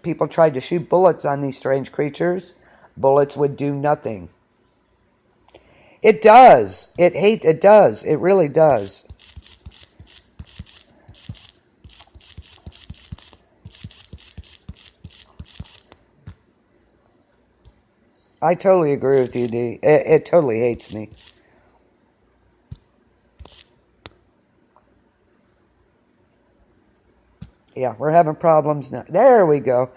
people tried to shoot bullets on these strange creatures. Bullets would do nothing. It does. It does. It really does. I totally agree with you, D. It totally hates me. Yeah, we're having problems now. There we go.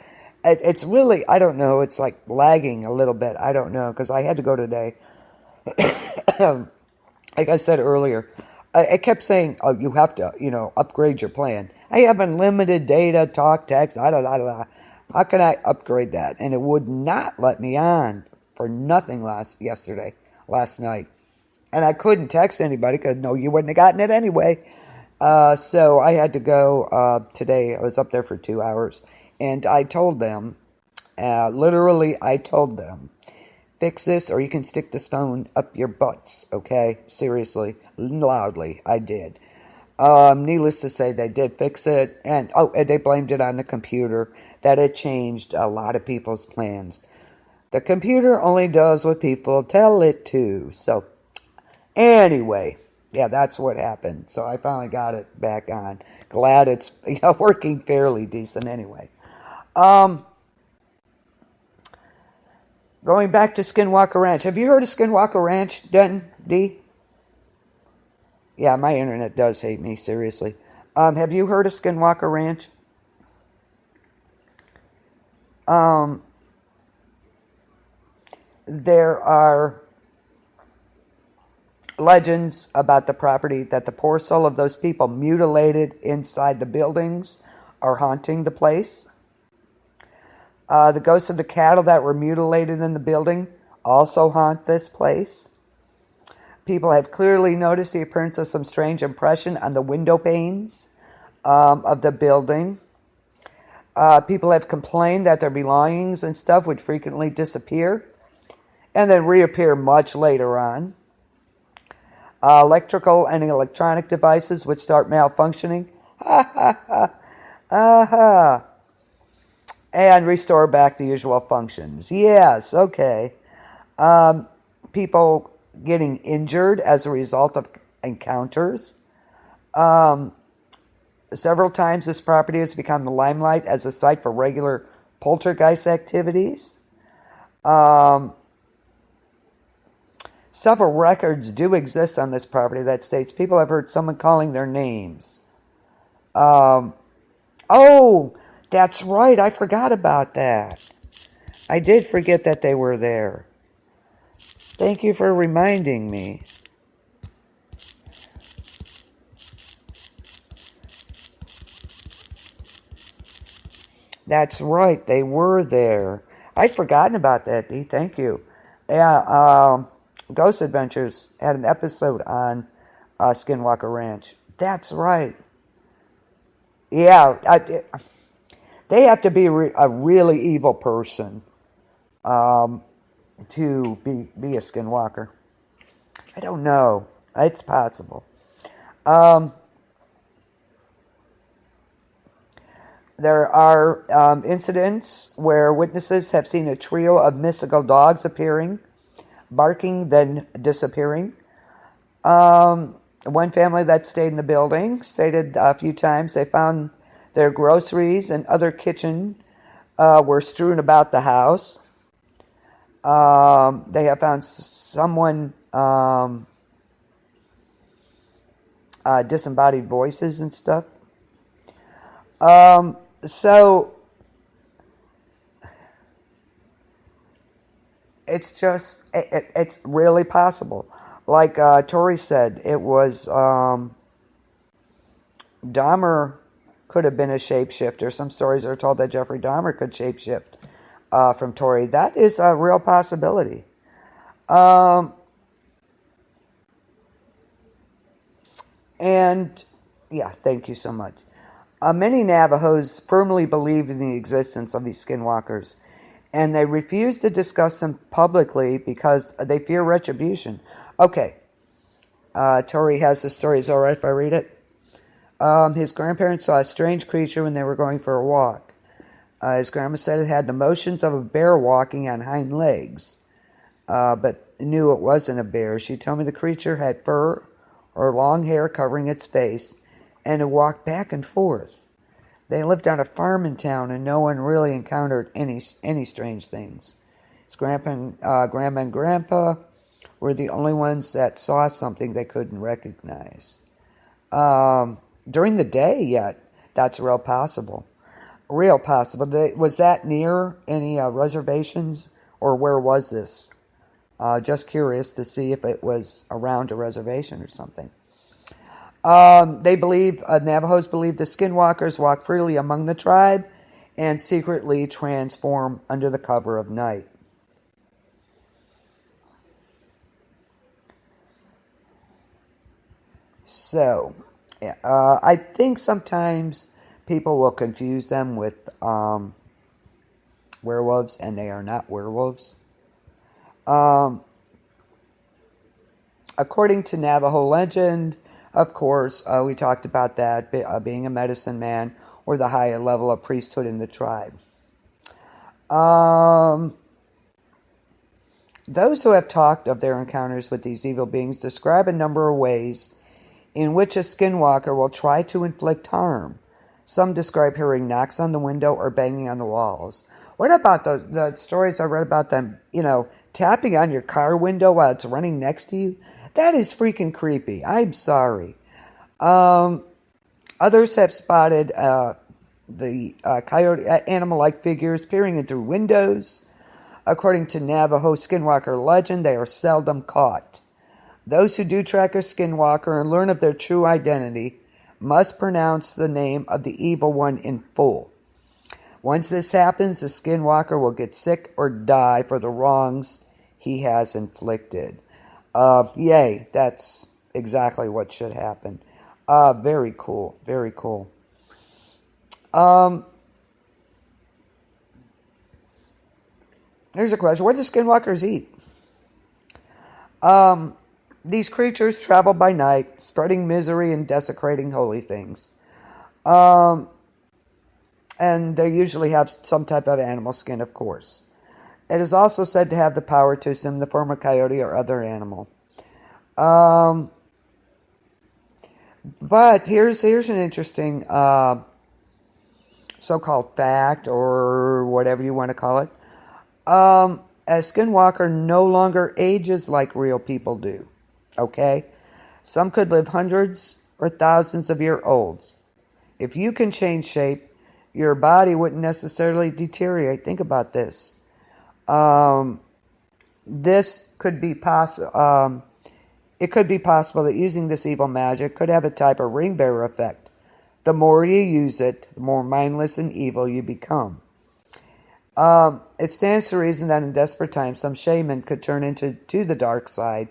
It's really, I don't know, it's like lagging a little bit. I don't know, because I had to go today. Like I said earlier, I kept saying, oh, you have to, upgrade your plan. I have unlimited data, talk, text, How can I upgrade that? And it would not let me on for nothing last night. And I couldn't text anybody because, no, you wouldn't have gotten it anyway. So I had to go today. I was up there for 2 hours. And I told them, literally, I told them, fix this or you can stick this phone up your butts, okay? Seriously, loudly, I did. Needless to say, they did fix it. And they blamed it on the computer, that it changed a lot of people's plans. The computer only does what people tell it to. So, anyway, yeah, that's what happened. So I finally got it back on. Glad it's working fairly decent anyway. Going back to Skinwalker Ranch. Have you heard of Skinwalker Ranch, D? Yeah, my internet does hate me, seriously. Have you heard of Skinwalker Ranch? There are legends about the property that the poor soul of those people mutilated inside the buildings are haunting the place. The ghosts of the cattle that were mutilated in the building also haunt this place. People have clearly noticed the appearance of some strange impression on the window panes of the building. People have complained that their belongings and stuff would frequently disappear and then reappear much later on. Electrical and electronic devices would start malfunctioning. And restore back to usual functions. Yes, okay. People getting injured as a result of encounters. Several times this property has become the limelight as a site for regular poltergeist activities. Several records do exist on this property that states people have heard someone calling their names. That's right. I forgot about that. I did forget that they were there. Thank you for reminding me. That's right. They were there. I'd forgotten about that, Dee. Thank you. Yeah, Ghost Adventures had an episode on Skinwalker Ranch. That's right. Yeah, they have to be a really evil person to be a skinwalker. I don't know. It's possible. There are incidents where witnesses have seen a trio of mystical dogs appearing, barking, then disappearing. One family that stayed in the building stated a few times they found their groceries and other kitchen were strewn about the house. They have found someone disembodied voices and stuff. So it's just it's really possible. Like Tori said, it was Dahmer could have been a shapeshifter. Some stories are told that Jeffrey Dahmer could shapeshift from Tori. That is a real possibility. And yeah, thank you so much. Many Navajos firmly believe in the existence of these skinwalkers, and they refuse to discuss them publicly because they fear retribution. Okay, Tori has the story. Is it all right if I read it? His grandparents saw a strange creature when they were going for a walk. His grandma said it had the motions of a bear walking on hind legs, but knew it wasn't a bear. She told me the creature had fur or long hair covering its face, and it walked back and forth. They lived on a farm in town, and no one really encountered any strange things. His grandma and grandpa were the only ones that saw something they couldn't recognize. During the day, yet, that's real possible. Real possible. Was that near any reservations, or where was this? Just curious to see if it was around a reservation or something. Navajos believe the Skinwalkers walk freely among the tribe and secretly transform under the cover of night. So, I think sometimes people will confuse them with werewolves, and they are not werewolves. According to Navajo legend, of course, we talked about that, being a medicine man or the higher level of priesthood in the tribe. Those who have talked of their encounters with these evil beings describe a number of ways in which a skinwalker will try to inflict harm. Some describe hearing knocks on the window or banging on the walls. What about the stories I read about them, tapping on your car window while it's running next to you? That is freaking creepy. I'm sorry. Others have spotted the coyote animal-like figures peering in through windows. According to Navajo skinwalker legend, they are seldom caught. Those who do track a skinwalker and learn of their true identity must pronounce the name of the evil one in full. Once this happens, the skinwalker will get sick or die for the wrongs he has inflicted. Yay, that's exactly what should happen. Very cool, very cool. Here's a question. What do skinwalkers eat? These creatures travel by night, spreading misery and desecrating holy things. And they usually have some type of animal skin, of course. It is also said to have the power to assume the form of coyote or other animal. But here's an interesting so-called fact, or whatever you want to call it. A skinwalker no longer ages like real people do. Okay? Some could live hundreds or thousands of years old. If you can change shape, your body wouldn't necessarily deteriorate. Think about this. This could be possible. It could be possible that using this evil magic could have a type of ring bearer effect. The more you use it, the more mindless and evil you become. It stands to reason that in desperate times, some shaman could turn into the dark side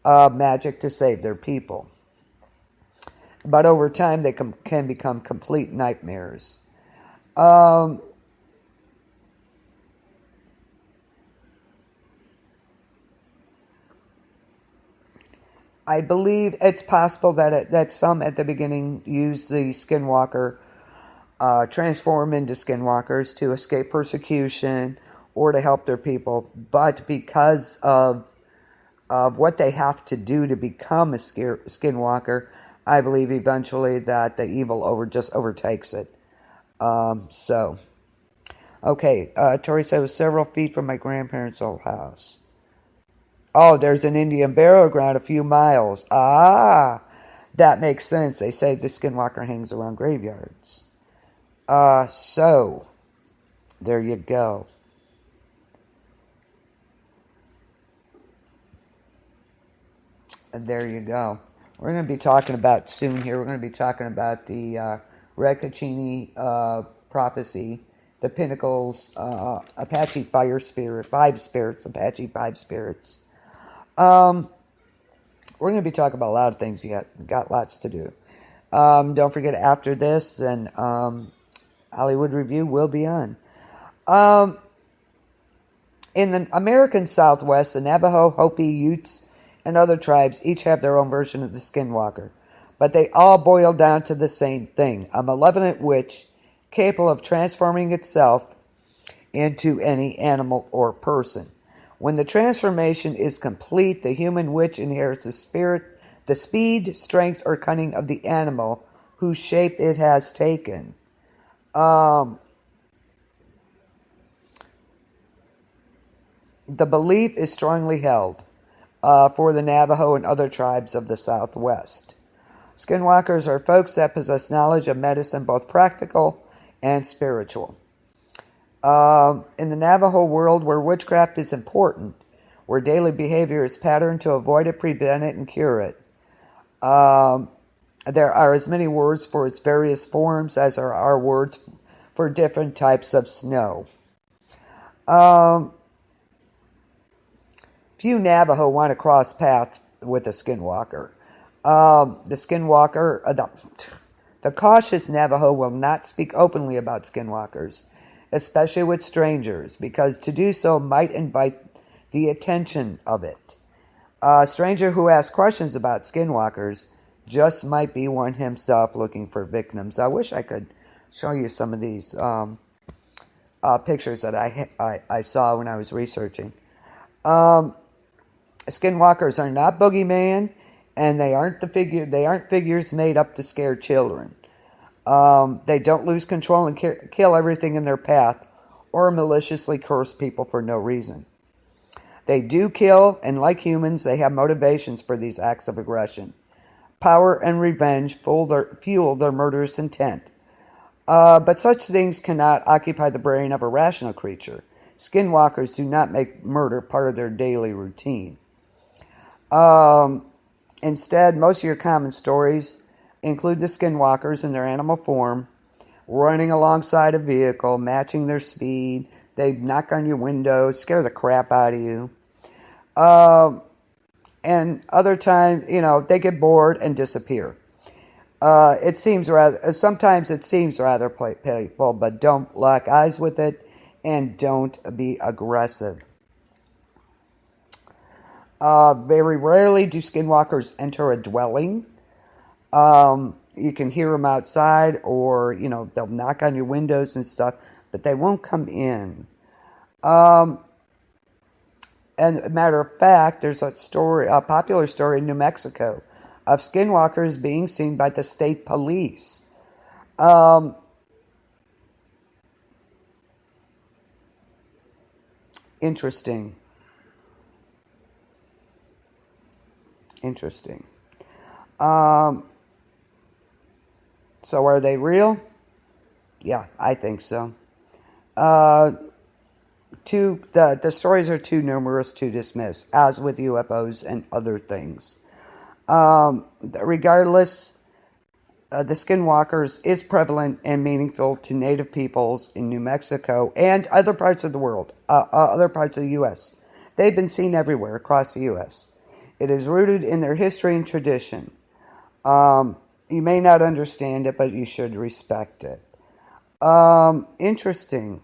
of magic to save their people. But over time, they can become complete nightmares. I believe it's possible that some at the beginning use the skinwalker, transform into skinwalkers to escape persecution or to help their people. But because of what they have to do to become a skinwalker, I believe eventually that the evil just overtakes it. Okay, Tori said it was several feet from my grandparents' old house. Oh, there's an Indian burial ground a few miles. Ah, that makes sense. They say the skinwalker hangs around graveyards. So, there you go. And there you go. We're going to be talking about soon here. We're going to be talking about the Rekachini prophecy, the Pinnacles, Apache Fire Spirit, Apache 5 spirits. We're going to be talking about a lot of things yet. We've got lots to do. Don't forget, after this, then Hollywood Review will be on. In the American Southwest, the Navajo, Hopi, Utes, and other tribes each have their own version of the skinwalker. But they all boil down to the same thing. A malevolent witch capable of transforming itself into any animal or person. When the transformation is complete, the human witch inherits the speed, strength, or cunning of the animal whose shape it has taken. The belief is strongly held for the Navajo and other tribes of the Southwest. Skinwalkers are folks that possess knowledge of medicine, both practical and spiritual. In the Navajo world, where witchcraft is important, where daily behavior is patterned to avoid it, prevent it, and cure it, there are as many words for its various forms as there are words for different types of snow. Few Navajo want to cross paths with a skinwalker. The cautious Navajo will not speak openly about skinwalkers, especially with strangers, because to do so might invite the attention of it. A stranger who asks questions about skinwalkers just might be one himself looking for victims. I wish I could show you some of these pictures that I saw when I was researching. Skinwalkers are not boogeyman, and they aren't figures made up to scare children. They don't lose control and kill everything in their path, or maliciously curse people for no reason. They do kill, and like humans, they have motivations for these acts of aggression. Power and revenge fuel their murderous intent. But such things cannot occupy the brain of a rational creature. Skinwalkers do not make murder part of their daily routine. Instead, most of your common stories include the skinwalkers in their animal form, running alongside a vehicle, matching their speed. They knock on your window, scare the crap out of you. And other times, they get bored and disappear. Sometimes it seems rather playful, but don't lock eyes with it and don't be aggressive. Very rarely do skinwalkers enter a dwelling. You can hear them outside, or, they'll knock on your windows and stuff, but they won't come in. And a matter of fact, there's a popular story in New Mexico of skinwalkers being seen by the state police. Interesting. So are they real? Yeah, I think so. The stories are too numerous to dismiss, as with UFOs and other things. Regardless, the skinwalkers is prevalent and meaningful to Native peoples in New Mexico and other parts of the world, other parts of the U.S. They've been seen everywhere across the U.S. It is rooted in their history and tradition. You may not understand it, but you should respect it. Interesting.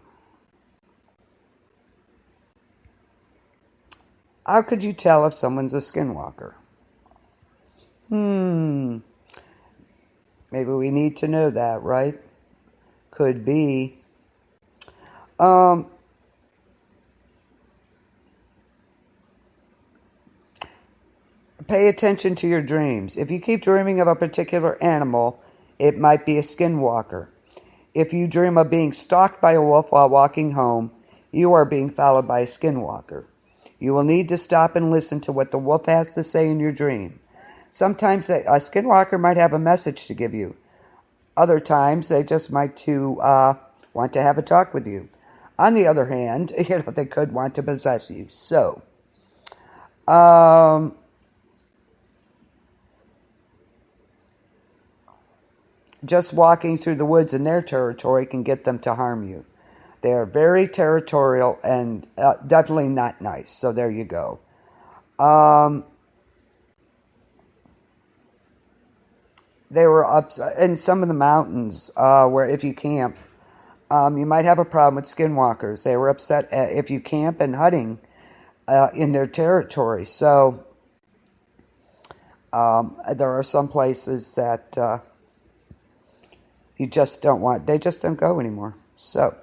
How could you tell if someone's a skinwalker? Maybe we need to know that, right? Could be. Pay attention to your dreams. If you keep dreaming of a particular animal, it might be a skinwalker. If you dream of being stalked by a wolf while walking home, you are being followed by a skinwalker. You will need to stop and listen to what the wolf has to say in your dream. Sometimes a skinwalker might have a message to give you. Other times, they just might want to have a talk with you. On the other hand, they could want to possess you. So, just walking through the woods in their territory can get them to harm you. They are very territorial and definitely not nice. So there you go. They were up in some of the mountains where if you camp, you might have a problem with skinwalkers. They were upset if you camp and hunting in their territory. So there are some places that you just don't want, they just don't go anymore. So